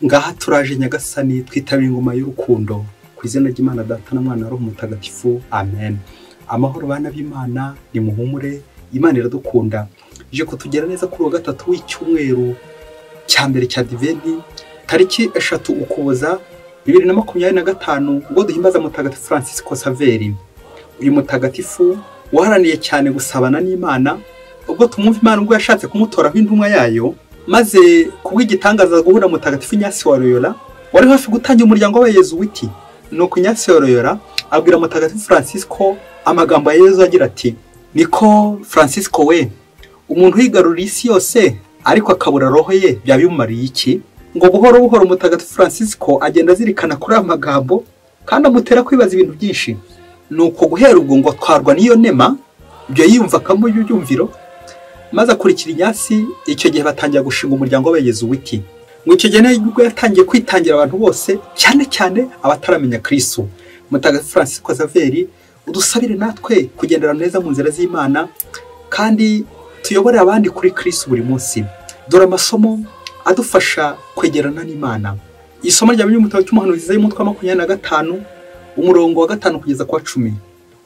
ngaha turaje Nyagasani twitabira ingoma y'urukundo ku izina ry'Imana Data na Mwana na Roho Mutagatifu. Amen. Amahoro bana b'Imana, ni muhumure, Imana iradukunda. Ije kutugera neza kuri wa gatatu w'icyumweru cya mbere cya Adventi, tariki 3 Ukuboza 2025, ubwo duhimbaza Mutagatifu Francisco Saveri. Uyu mutagatifu waharaniye cyane gusabana n'Imana, ubwo tumwumva Imana ubwo yashatse kumutoraho intumwa yayo, maze kubw'igitangaza guhura Mutagatifu Ignace wa Loyola wari hafi gutangira umuryango wa Yezuwiti. Nuko Ignace wa Loyola abwira Mutagatifu Francisco amagambo ya Yezu agira ati: niko Francisco we, umuntu yigarurira isi yose ariko akabura roho ye, byabimariye iki? Ngo buhoro buhoro Mutagatifu Francisco agenda azirikana kuri amagambo kandi amutera kwibaza ibintu byinshi. Nuko guhera ubwo ngo atwarwa n'iyo nema, ibyo yiyumva kamo y'ubyumviro, maze akurikira Ignace. Icyo gihe batangira gushinga umuryango wa Yezuwiti. Ngo icyo gihe nibwo yatangiye kwitangira abantu bose, cyane cyane abataramenya Kristo. Mutagatifu Francisco Saveri, udusabire natwe kugendera neza mu nzira z'Imana kandi tuyobore abandi kuri Kristo buri munsi. Dore amasomo adufasha kwegerana n'Imana. Isomo rya Mutagatifu cy'umuhanuzi y'umutwe wa 25, umurongo wa 5 kugeza kwa 10.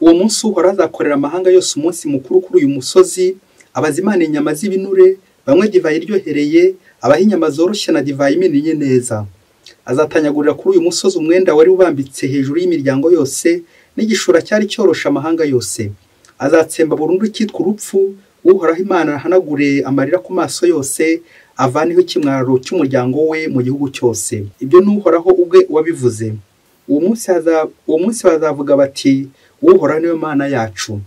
Uwo munsi uhora azakorera amahanga yose umunsi mukuru kuri uyu musozi, abazimana inyama z'ibinure, bamwe divayi iryohereye, abaha inyama zoroshye na divayi iminiye neza. Azatanyagurira kuri uyu musozi umwenda wari ubambitse hejuru y'imiryango yose, n'igishura cyari cyorosha amahanga yose. Azatsemba burundu icyitwa urupfu, Uhoraho Imana ahanagure amarira ku maso yose, avaneho ikimwaro cy'umuryango we mu gihugu cyose. Ibyo n'Uhoraho ubwe wabivuze. Uwo munsi bazavuga bati: Uhoraho niwe Mana yacu,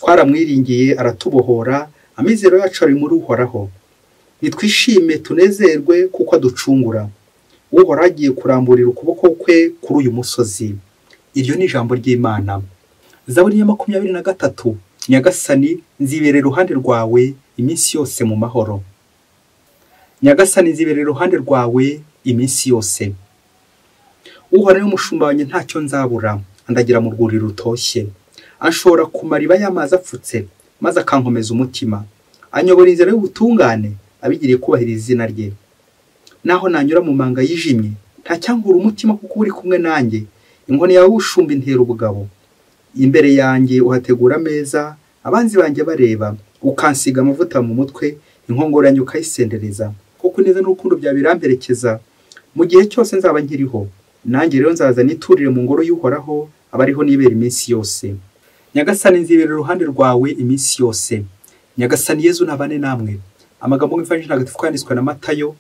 twaramwiringiye aratubohora, amizero yacu ari muri Uhoraho. Nitwishime tunezerwe kuko aducungura. Uhoraho agiye kuramburira ukuboko kwe kuri uyu musozi. Iryo ni ijambo ry'Imana. Zaburi ya 23. Nyagasani, nzibere iruhande rwawe iminsi yose mu mahoro. Nyagasani, nzibere iruhande rwawe iminsi yose. Uhoraho umushumba wanjye ntacyo nzabura, andagira mu rwuri rutoshye. Anshora ku mariba y'amazi apfutse, maze akankomeza umutima. Anyobora inzira y'ubutungane, abigiriye kubahiriza izina rye. Naho nanyura mu manga yijimye, ntacyangura umutima kuko uri kumwe nanjye. Inkoni yawe ushumba intera ubugabo. Imbere yanjye uhategura ameza, abanzi banjye bareba. Ukansiga amavuta mu mutwe, inkongoro yanjye ukayisendereza. Kuko neza n'urukundo byawe biramperekeza mu gihe cyose nzaba nkiriho. Nanjye rero nzaza niturire mu ngoro y'Uhoraho, abariho nibera iminsi yose. Nyagasani, nzibera iruhande rwawe iminsi yose. Nyagasani Yezu nabane namwe. Amagambo y'Ivanjili ntagatifu yanditswe na Matayo,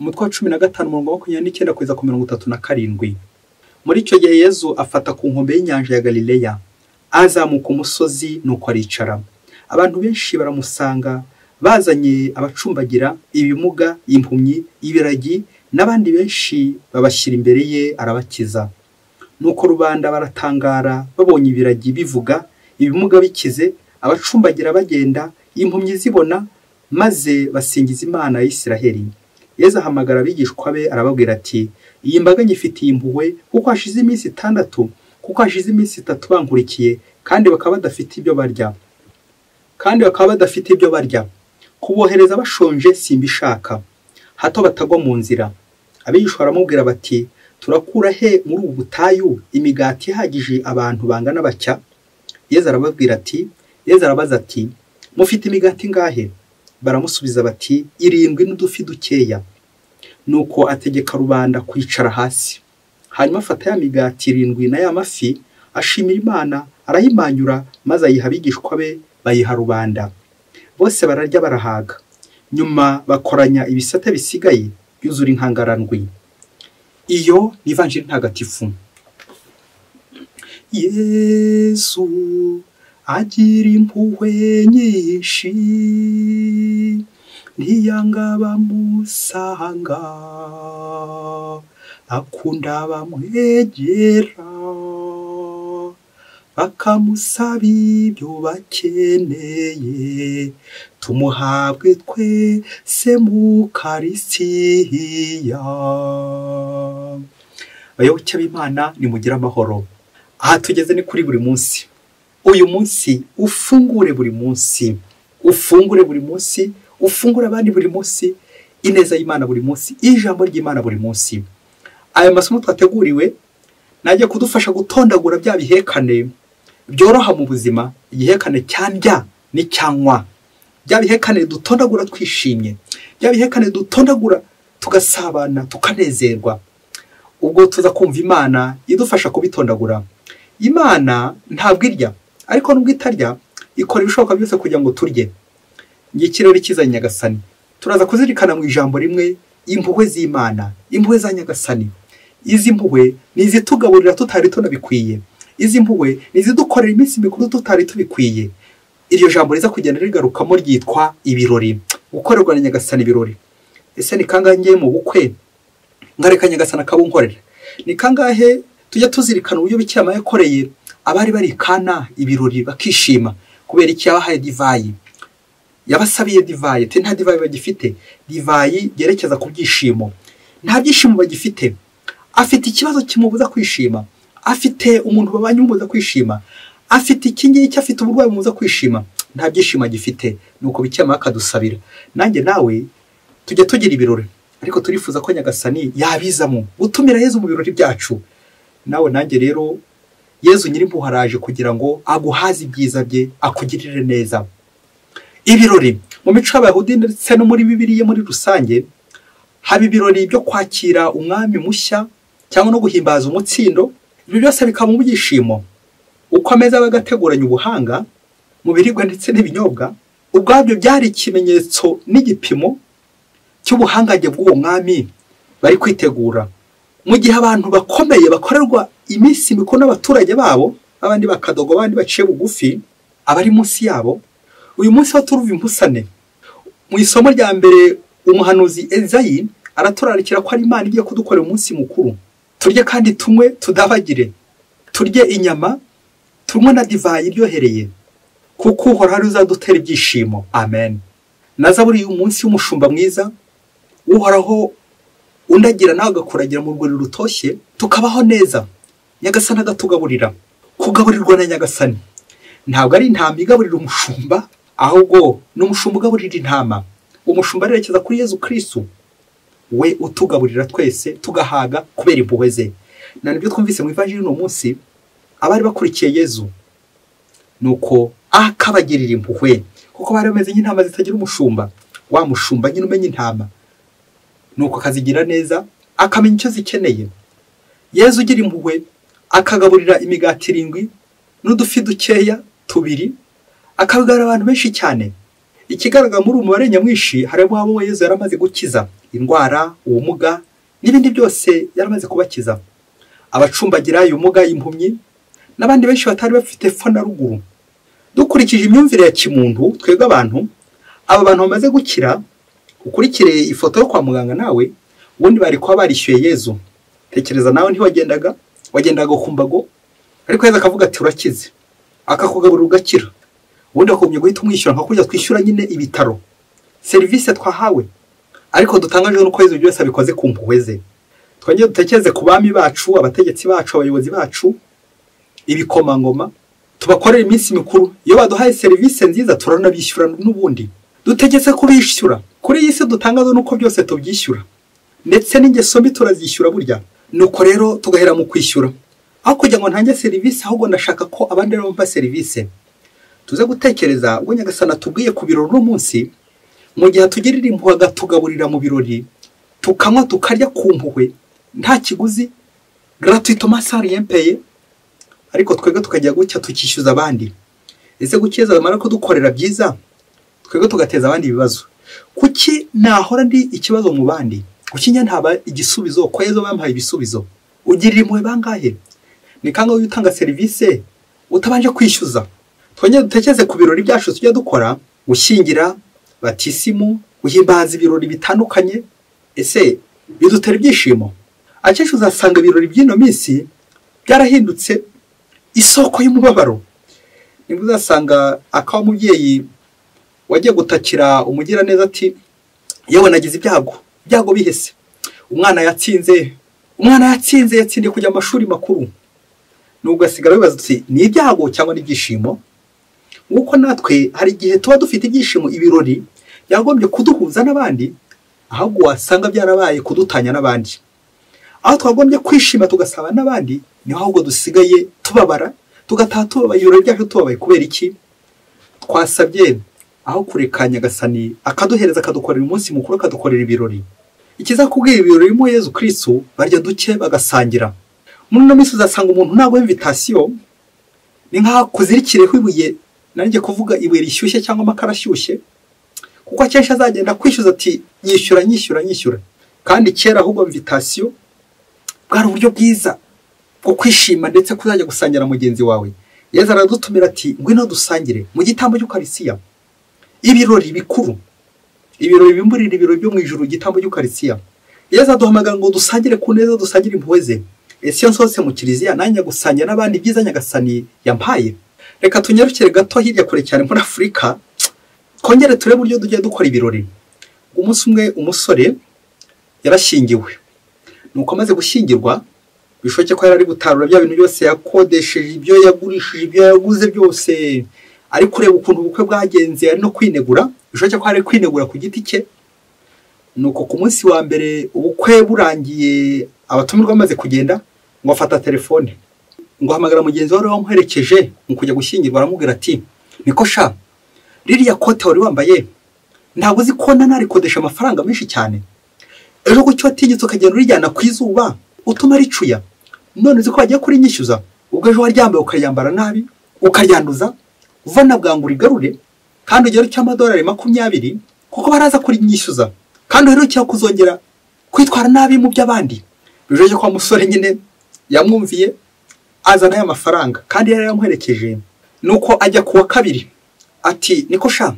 umutwe wa 15 umurongo wa 29 kugeza ku 37. Muri icyo gihe Yezu afata ku nkombe y'inyanja ya Galileya, azamuka umusozi nuko aricara. Abantu benshi baramusanga, bazanye abacumbagira, ibimuga, impumyi, ibiragi n'abandi benshi babashyira imbere ye arabakiza. Nuko rubanda baratangara babonye ibiragi bivuga, ibimuga bikize, abacumbagira bagenda, impumyi zibona, maze basingiza Imana ya Isiraheli. Yezu ahamagara abigishwa be arababwira ati: iyi mbaga nyifitiye impuhwe kuko hashize iminsi 6, kuko hashize iminsi 3 bankurikiye kandi bakaba badafite ibyo barya. Kubohereza bashonje simbishaka, hato batagwa mu nzira. Abigishwa baramubwira bati: turakura he muri ubu butayu imigati ihagije abantu bangana batya? Yezu arabaza ati: mufite imigati ngahe? Baramusubiza bati: 7 n'udufi dukeya. Nuko ategeka rubanda kwicara hasi. Hanyuma afata ya migati 7 na ya mafi, ashimira Imana, arayimanyura, maze ayiha abigishwa be, bayiha rubanda. Bose bararya barahaga. Nyuma bakoranya ibisate bisigaye, byuzura inkangarandwi. Iyo ni Ivanjili ntagatifu. Yesu agira impuhwe nyinshi, ntiyanga bamusanga, akunda abamwegera, bakamusaba ibyo bakeneye. Tumuhabwe twese mu Karistiya. Bayoboke b'Imana, nimugira amahoro. Aha tugeze ni kuri buri munsi. Uyu munsi ufungure buri munsi, ufungure abandi buri munsi, ineza y'Imana buri munsi, ijambo ry'Imana buri munsi. Aya masomo twateguriwe najya kudufasha gutondagura bya bihekane byoroha mu buzima, igihekane cyandya n'icyanywa, bya bihekane dutondagura twishimye, bya bihekane dutondagura tugasabana tukanezerwa. Ubwo tuza kumva Imana idufasha kubitondagura. Imana ntabwo irya, ariko nubwo itarya ikora ibishoboka byose kugira ngo turye. Ngikirere kiza Nyagasani. Turaza kuzirikana mu ijambo rimwe impuhwe z'Imana, impuhwe za Nyagasani. Izi mpuhwe ni izitugaburira tutari tunabikwiye, izi mpuhwe ni izidukorera iminsi mikuru tutari tubikwiye. Iryo jambo riza kugenda rigarukamo ryitwa ibirori, gukorerwa na Nyagasani ibirori. Ese ni kangahe ngiye mu bukwe ngareka Nyagasani akabunkorera? Ni kangahe tujya tuzirikana uburyo Bikira Mariya yakoreye abari bari Kana ibirori bakishima kubera iki yabahaye divayi, yabasabiye divayi, te nta divayi bagifite, divayi yerekeza ku byishimo, nta byishimo bagifite, afite ikibazo kimubuza kwishima, afite umuntu babanye umubuza kwishima, afite ikingiki, afite uburwayi bumubuza kwishima, nta byishimo agifite. Nuko Bikira Mariya akadusabira. Nanjye nawe tujya tugira ibirori, ariko turifuza ko Nyagasani yabizamo gutumira Yezu mu birori byacu. Nawe nanjye rero Yezu Nyirimpuhwe araje kugira ngo aguhaze ibyiza bye, akugirire neza. Ibirori mu mico y'Abayahudi ndetse no muri Bibiliya muri rusange, haba ibirori byo kwakira umwami mushya cyangwa no guhimbaza umutsindo. Ibyo byose bikaba mu byishimo. Uko ameza bagateguranya ubuhanga mu biribwa ndetse n'ibinyobwa, ubwabyo byari ikimenyetso n'igipimo cy'ubuhangange bw'uwo mwami bari kwitegura. Mu gihe abantu bakomeye bakorerwa iminsi mikuru n'abaturage babo, abandi bakadogo, abandi baciye bugufi, abari munsi yabo, uyu munsi wa turuva impusane. Mu isomo rya mbere umuhanuzi Ezayi araturarikira ko ari Imana igiye kudukorera umunsi mukuru. Turye kandi tunywe tudabagire, turye inyama, tunywe na divayi iryohereye, kuko Uhoraho ari uzadutera ibyishimo. Amen. Na Zaburi y'umunsi w'umushumba mwiza, Uhoraho undagira nawe agakuragira mu rwuri rutoshye, tukabaho neza. Nyagasani agatugaburira. Kugaburirwa na Nyagasani ntabwo ari intama igaburira umushumba, ahubwo ni umushumba ugaburira intama. Umushumba arerekeza kuri Yezu Kristo, we utugaburira twese tugahaga kubera impuhwe ze. Na nibyo twumvise mu Ivanjili uno munsi, abari bakurikiye Yezu nuko akabagirira impuhwe, kuko bari bameze nk'intama zitagira umushumba. Wa mushumba nyine umenya intama, nuko akazigira neza, akamenya icyo zikeneye. Yezu ugira impuhwe akagaburira imigati 7 n'udufi dukeya 2, akabigarura abantu benshi cyane. Ikigaragara muri umubare nyamwinshi harimo abo Yezu yaramaze gukiza indwara, ubumuga n'ibindi byose yaramaze kubakiza. Abacumbagira ubumuga, impumyi n'abandi benshi batari bafite fo na ruguru. Dukurikije imyumvire ya kimuntu, twebwe abantu, aba bantu bamaze gukira, ukurikire ifoto yo kwa muganga nawe, ubundi bari kuba barishyuye Yezu. Tekereza nawe ntiwagendaga, wagendaga kumbago, ariko Yezu akavuga ati urakize, akakugaburira ugakira. Ubundi akomye guhita umwishyura nka kujya twishyura nyine ibitaro, serivisi twahawe. Ariko dutangaje nuko Yezu byose abikoze ku mpuhwe ze. Twongeye dutekereze ku bami bacu, abategetsi bacu, abayobozi bacu, ibikomangoma, tubakorera iminsi mikuru. Iyo baduhaye serivisi nziza turanabishyura n'ubundi. Dutegetse kubishyura. Kuri iyi si dutangaza nuko byose tubyishyura, ndetse n'ingeso mbi turazishyura burya. Nuko rero tugahera mu kwishyura, aho kugira ngo ntange serivisi, ahubwo ndashaka ko abandi rero bampa serivisi. Tuze gutekereza ngo Nyagasani atubwiye ku birori n'umunsi, mu gihe tugirira impuhwe agatugaburira mu birori, tukanywa tukarya ku mpuhwe nta kiguzi, gratuitement sans rien payer, ariko twebwe tukajya gutya tukishyuza abandi. Ese gukeza bamara kudukorera byiza, twebwe tugateza abandi ibibazo. Kuki nahora ndi ikibazo mu bandi? Kuki njye ntaba igisubizo ko Yezu bampaye ibisubizo? Ugirira impuhwe bangahe? Ni kangahe utanga serivisi utabanje kwishyuza? Twongeye dutekereze ku birori byacu tujya dukora, gushyingira, batisimu, guhimbaza ibirori bitandukanye. Ese bidutera ibyishimo? Akenshi uzasanga ibirori by'ino minsi byarahindutse isoko y'umubabaro. Nibwo uzasanga akawa umubyeyi wagiye gutakira umugira neza ati yewe nagize ibyago bihese, umwana yatsindiye kujya amashuri makuru. Nubwo asigara bibaza ati ni ibyago cyangwa n'ibyishimo? Nguko natwe hari igihe tuba dufite ibyishimo, ibirori yagombye kuduhuza n'abandi, ahubwo wasanga byarabaye kudutanya n'abandi. Aho twagombye kwishima tugasaba n'abandi, niho ahubwo dusigaye tubabara, tugataha tubabaye ibirori byacu tubabaye. Kubera iki? Twasabye aho kureka Nyagasani akaduhereza akadukorera umunsi mukuru, akadukorera ibirori. Ikiza kubwira ibirori mu Yezu Kristo, barya duke bagasangira. Muri no minsi uzasanga umuntu ntabwo invitation, ni nka kuzirikireho ibuye, nanjye kuvuga ibuye rishyushye cyangwa amakara ashyushye, kuko akenshi azagenda kwishyuza ati nyishyura. Kandi kera ahubwo invitation bwari uburyo bwiza bwo kwishima ndetse kuzajya gusangira mugenzi wawe. Yezu aradutumira ati ngwino dusangire mu gitambo cy'Ukarisiya. Ibirori bikuru, ibirori bimburira ibirori byo mu ijuru, igitambo cy'Ukarisiya. Yezu aduhamagara ngo dusangire ku neza, dusangire impuhwe ze. Ese nsose mu kiliziya nanjye gusangira n'abandi byiza Nyagasani yampaye. Reka tunyarukire gato hirya kure cyane muri Afurika, twongere turebe uburyo tujya dukora ibirori. Umunsi umwe umusore yarashyingiwe, nuko amaze gushyingirwa bishoke ko yari gutarura bya bintu byose yakodesheje, ibyo yagurishije, ibyo yaguze byose, ari kureba ukuntu ubukwe bwagenze, ari no kwinegura. Bishoke ko ari kwinegura ku giti cye. Nuko ku munsi wa mbere ubukwe burangiye, abatumirwa bamaze kugenda, ngo afata telefone, ngo hamagara mugenzi wari wamuherekeje mu kujya gushyingirwa, aramubwira ati niko sha, ririya kote wari wambaye ntabwo uzi ko narikodesha amafaranga menshi cyane, ejo gucyo watinyitse ukagenda urijyana ku izuba utuma ricuya, none uzi ko wagiye kurinyishyuza, ubwo ejo waryambaye ukayambara nabi ukaryanduza, uvana bwangu rigarure kandi ugera cy'amadolari 20 kuko baraza kurinyishyuza, kandi uherukira kuzongera kwitwara nabi mu by'abandi. Bijeje ko umusore nyine yamwumviye azana ya mafaranga kandi yari yamuherekeje. Nuko ajya kuwa kabiri ati niko sha,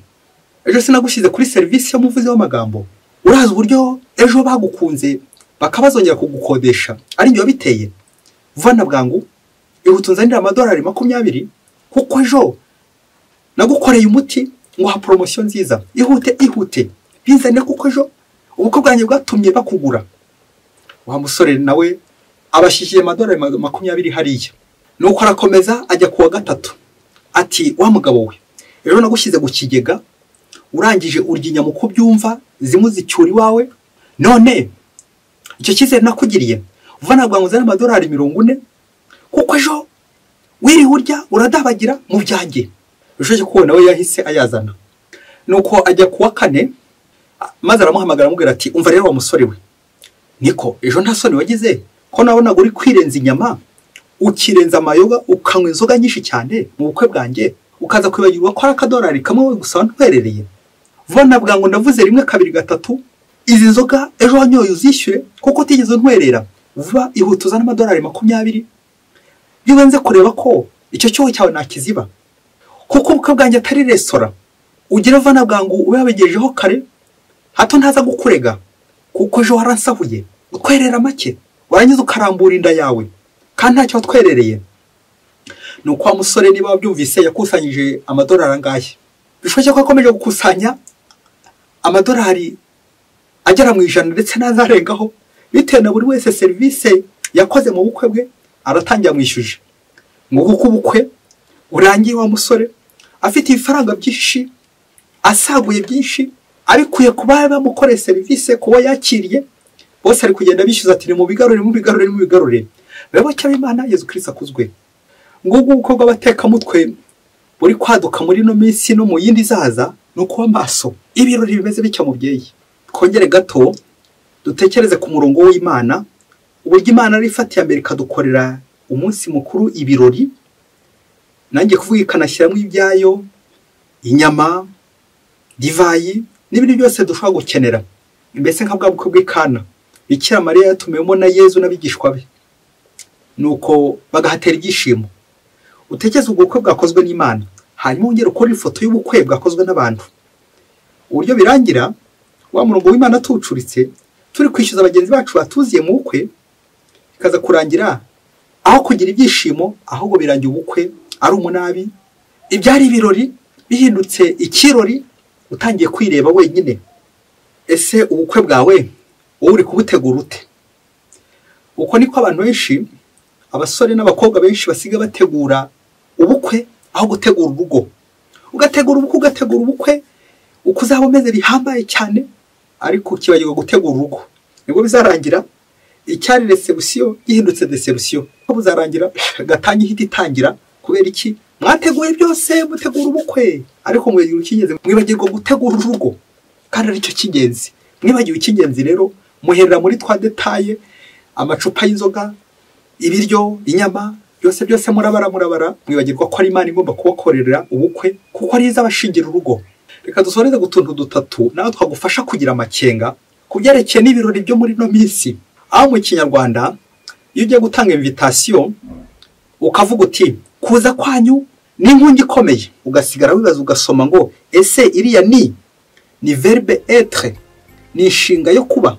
ejo sinagushyize kuri service y'umuvuzi w'amagambo, uraza uburyo ejo bagukunze bakabazongera kugukodesha, ari njye biteye, vana bwangu ihutunzanira amadolari 20 kuko ejo nagukoreye umuti ngo ha promotion nziza, ihute bizane kuko ejo ubukwe bwanjye bwatumye bakugura. Wa musore nawe abashikiye amadolari 20 hariya. Nuko arakomeza ajya kuwa gatatu ati wa mugabo we, ejo nagushyize ku kigega, urangije uryinya mu kubyumva zimuzicyuri wawe, none icyo cyizere nakugiriye vana bwangu zana amadolari 40 kuko ejo wiri urya uradabagira mu byanjye. Bishoje ko nawe yahise ayazana. Nuko ajya kuwa kane, maze aramuhamagara amubwira ati umva rero wa musore we, niko ejo nta soni wagize ko nabonaga uri kwirenza inyama, ukirenza amayoga, ukanywa inzoga nyinshi cyane mu bukwe bwanjye, ukaza kwibagirwa ko ari akadolari kamwe we gusa ntwerereye. Vana bwangu ndavuze 1 2 3, izi nzoga ejo wanyoye uzishyure kuko utigeze ntwerera, vuba ihutuza n'amadolari 20. Bibanze kureba ko icyo cyoho cyawe nakiziba, kuko ubukwe bwanjye atari restaurant. Ugira vana bwangu uyabegejeho kare, hato ntaza gukurega kuko ejo waransahuye utwerera make, warangiza ukarambura inda yawe kandi ntacyo watwerereye. Nuko wa musore niba wabyumvise yakusanyije amadolari angahe. Bishoboke ko akomeje gukusanya amadolari agera mu 100 ndetse nazarengaho, bitewe na buri wese service yakoze mu bukwe bwe aratangira mwishyuje. Ngo kuko ubukwe urangiye wa musore afite ifaranga byinshi, asaguye byinshi, abikuye kuba bamukoreye service kuba yakiriye, bose ari kugenda bishyuza ati mu bigarure. Reba cy'Imana Yezu Kristo akuzwe. Ngo uko bw'abateka mutwe buri kwaduka muri no minsi no mu yindi zaza, nuko amaso ibirori bimeze bityo mubyeyi. Kongere gato dutekereze ku murongo w'Imana, uburyo Imana ari ifatiye Amerika dukorera umunsi mukuru ibirori. Nanjye kuvuga ikanashyiramo ibyayo, inyama, divayi n'ibindi byose dushobora gukenera. Mbese nka bwa bukwe bw'Ikana, Bikira Mariya yatumiyemo na Yezu n'abigishwa be, nuko bagahatera igishimo. Utekeze ubukwe bwakozwe n'Imana, hanyuma ungere ukora ifoto y'ubukwe bwakozwe n'abantu. Uburyo birangira wa murongo w'Imana tucuritse, turi kwishyuza abagenzi bacu batuziye mu bukwe, ikaza kurangira aho kugira ibyishimo, ahubwo birangiye ubukwe ari umunabi, ibyari ibirori bihindutse ikirori, utangiye kwireba wenyine. Ese ubukwe bwawe wowe uri kubutegura ute? Uko niko abantu benshi, abasore n'abakobwa benshi basiga bategura ubukwe aho gutegura urugo. Ugategura ubukwe ukuzaba umeze bihambaye cyane, ariko kibagirwa gutegura urugo, nibwo bizarangira icyari reception gihindutse deception, ko buzarangira gatanye ihita itangira. Kubera iki? Mwateguye byose mutegura ubukwe, ariko mwegira ikingenzi mwibagirwa gutegura urugo, kandi aricyo kingenzi. Mwibagiwe ikingenzi rero muherera muri twa detaye, amacupa y'inzoga, ibiryo, inyama, byose murabara, mwibagirwa ko ari Imana igomba kubakorera ubukwe, kuko ari izabashingira urugo. Reka dusoreze gutuntu dutatu nawe twagufasha kugira amakenga kubyerekeye n'ibirori byo muri no minsi. Aho mu Kinyarwanda iyo ugiye gutanga invitation ukavuga uti kuza kwanyu ni inkungi ikomeye, ugasigara wibaza ugasoma ngo ese iriya ni verbe être, ni inshinga yo kuba,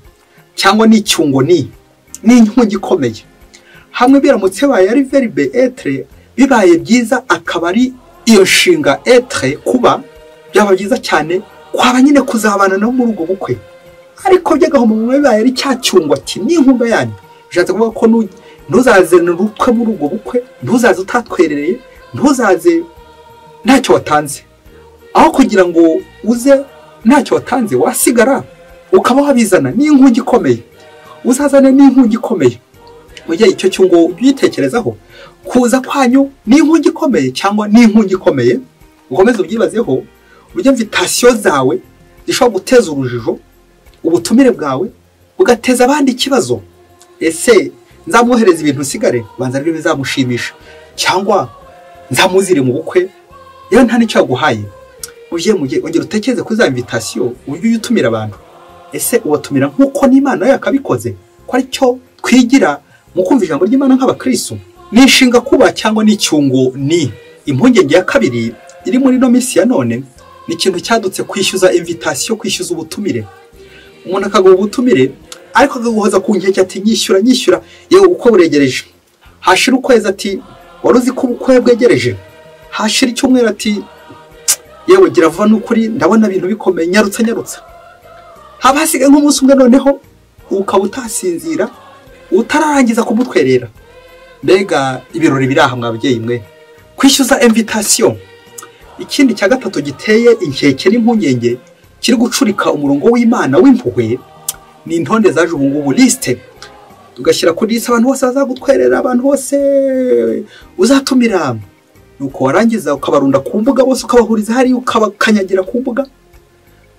cyangwa ni icyungo ni inkungi ikomeye. Hamwe biramutse baye ari verbe être, bibaye byiza akaba ari iyo nshinga être kuba, byaba byiza cyane kwaba nyine kuzabana no muri ubwo bukwe. Ariko byagaho mu bibaye ari cya cyungo ati ni inkunga yanyu, bishatse kuvuga ko ntuzaze n'urukwe muri ubwo bukwe, ntuzaze utatwerereye, ntuzaze ntacyo watanze. Aho kugira ngo uze ntacyo watanze, wasigara ukaba wabizana n'inkungi ikomeye, uzazana n'inkungi ikomeye. Ujye icyo cyungo byitekerezaho, kuza kwanyu ni inkungi ikomeye cyangwa ni inkungi ikomeye. Ukomeze ubyibazeho, ujye invitation zawe zishobora guteza urujijo, ubutumire bwawe bugateza abandi ikibazo. Ese nzamwohereza ibintu usigare banza rero bizamushimisha, cyangwa nzamuzire mu bukwe yewe nta nicyo yaguhaye? Ujye ongera utekereze kuri za invitation uburyo utumira abantu. Ese ubatumira nk'uko n'Imana yakabikoze? Ko ari cyo twigira mu kumva ijambo ry'Imana nk'abakristo. Ni inshinga kuba cyangwa ni icyungo ni. Impungenge ya kabiri iri muri no minsi ya none ni ikintu cyadutse kwishyuza invitation, kwishyuza ubutumire. Umuntu akaguha ubutumire ariko akaguhoza ku nkeke ati nyishyura, yewe uko buregereje. Hashira ukwezi ati waruzi ko ubukwe bwegereje. Hashira icyumweru ati yewe gira vuba n'ukuri ndabona ibintu bikomeye, nyarutsa. Habasigaye nk'umunsi umwe noneho ukaba utasinzira utararangiza kumutwerera. Mbega ibirori biraha mwabyeyi mwe, kwishyuza invitation. Ikindi cya gatatu giteye inkeke n'impungenge kiri gucurika umurongo w'Imana w'impuhwe ni intonde zaje ubu ngubu, liste. Tugashyira kuri liste abantu bose bazagutwerera, abantu bose uzatumira. Nuko warangiza ukabarunda ku mbuga bose, ukabahuriza hari ukabakanyagira ku mbuga.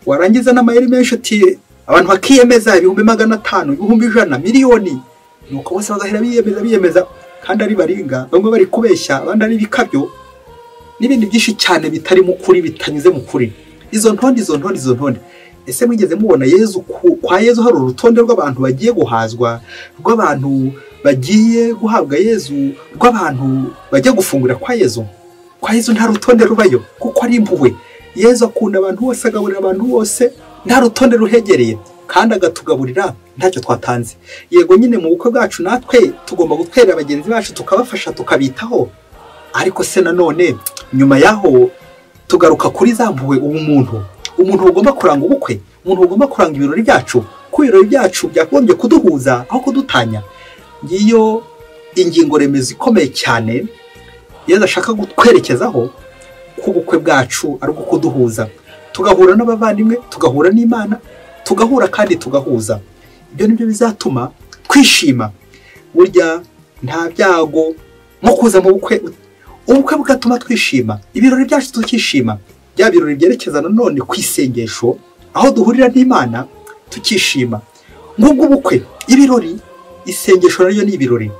Warangiza n'amayeri menshi ati abantu bakiyemeza 500,000, 100,000, miliyoni. Nuko bose bagahera biyemeza kandi ari baringa, bamwe bari kubeshya, abandi ari bikabyo n'ibindi byinshi cyane bitari mu kuri, bitanyuze mu kuri. Izo ntonde. Ese mwigeze mubona Yezu kwa Yezu hari urutonde rw'abantu bagiye guhazwa, rw'abantu bagiye guhabwa Yezu, rw'abantu bajya gufungura kwa Yezu? Kwa Yezu nta rutonde rubayo, kuko ari impuhwe. Yezu akunda abantu bose, agaburira abantu bose, nta rutonde ruhegereye, kandi agatugaburira ntacyo twatanze. Yego nyine mu bukwe bwacu natwe tugomba gutwerera abagenzi bacu, tukabafasha, tukabitaho. Ariko se nanone nyuma yaho tugaruka kuri za mpuhwe. Umuntu ugomba kuranga ubukwe, umuntu ugomba kuranga ibirori byacu, ku birori byacu byagombye kuduhuza aho kudutanya. Ngiyo ingingo remezo ikomeye cyane Yezu ashaka gutwerekezaho, ku bukwe bwacu ari kuduhuza, tugahura n'abavandimwe, tugahura n'Imana, tugahura kandi tugahuza. Ibyo nibyo bizatuma twishima. Burya nta byago mo kuza mu bukwe, ubukwe bugatuma twishima, ibirori byacu tukishima. Bya birori byerekeza nanone ku isengesho, aho duhurira n'Imana tukishima. Ngubwo ubukwe, ibirori, isengesho naryo ni ibirori,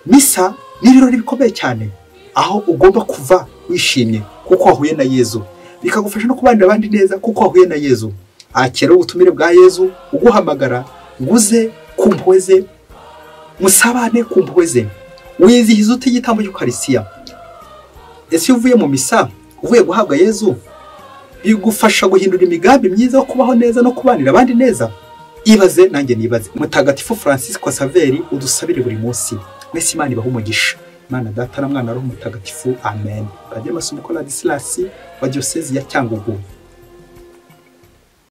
misa ni ibirori bikomeye cyane, aho ugomba kuva wishimye kuko wahuye na Yezu, bikagufasha no kubanira abandi neza kuko wahuye na Yezu. Akera ubutumire bwa Yezu uguhamagara nguze ku mpuhwe ze, musabane ku mpuhwe ze, wizihiza uti igitambo cy'Ukarisiya. Ese uvuye mu misa uvuye guhabwa Yezu, bigufasha guhindura imigambi myiza yo kubaho neza no kubanira abandi neza. Ibaze nanjye nibaze. Mutagatifu Francisco Saveri udusabire buri munsi. Mwese Imana ibahe umugisha. Imana Data na Mwana na Roho Mutagatifu. Amen. Padiri Masumbuko Ladislas wa Diocese ya Cyangugu.